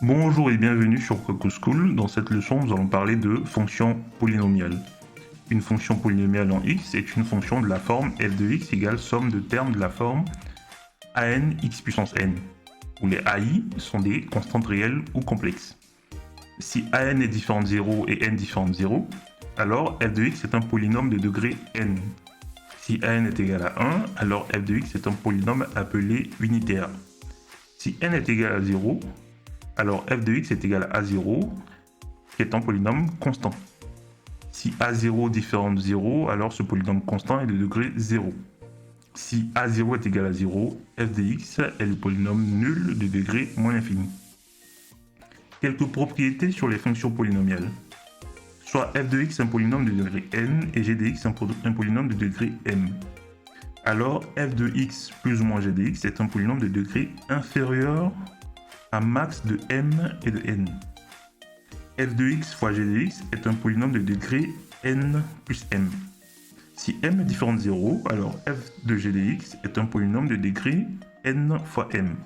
Bonjour et bienvenue sur Coco School. Dans cette leçon, nous allons parler de fonctions polynomiales. Une fonction polynomiale en x est une fonction de la forme f de x égale somme de termes de la forme an x puissance n, où les ai sont des constantes réelles ou complexes. Si an est différent de 0 et n différent de 0, alors f de x est un polynôme de degré n. Si an est égal à 1, alors f de x est un polynôme appelé unitaire. Si n est égal à 0, alors f de x est égal à A0, qui est un polynôme constant. Si A0 différent de 0, alors ce polynôme constant est de degré 0. Si A0 est égal à 0, f de x est le polynôme nul de degré moins l'infini. Quelques propriétés sur les fonctions polynomiales. Soit f de x est un polynôme de degré n et g de x un polynôme de degré m. Alors f de x plus ou moins g de x est un polynôme de degré inférieur à max de m et de n. f de x fois g de x est un polynôme de degré n plus m. Si m est différent de 0, alors f de g de x est un polynôme de degré n fois m.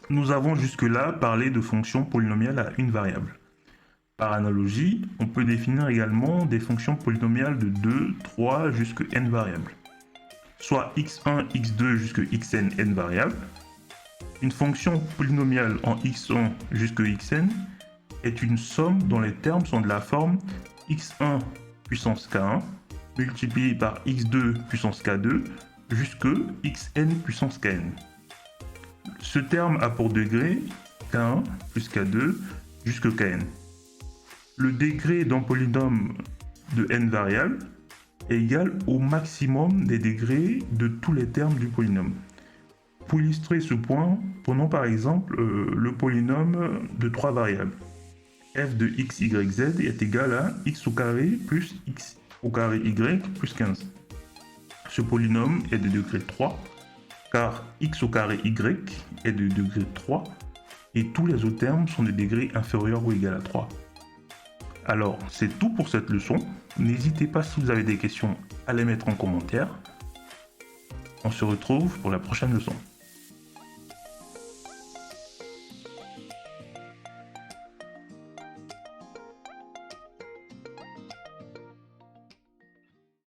Nous avons jusque-là parlé de fonctions polynomiales à une variable. Par analogie, on peut définir également des fonctions polynomiales de 2, 3 jusqu'à n variables. Soit x1, x2 jusqu'à xn, n variables. Une fonction polynomiale en x1 jusqu'à xn est une somme dont les termes sont de la forme x1 puissance k1 multiplié par x2 puissance k2 jusqu'à xn puissance kn. Ce terme a pour degré k1 plus k2 jusqu'à kn. Le degré d'un polynôme de n variables est égal au maximum des degrés de tous les termes du polynôme. Pour illustrer ce point, prenons par exemple le polynôme de 3 variables. f de x, y, z est égal à x au carré plus x au carré y plus 15. Ce polynôme est de degré 3, car x au carré y est de degré 3, et tous les autres termes sont de degré inférieur ou égal à 3. Alors, c'est tout pour cette leçon. N'hésitez pas, si vous avez des questions, à les mettre en commentaire. On se retrouve pour la prochaine leçon.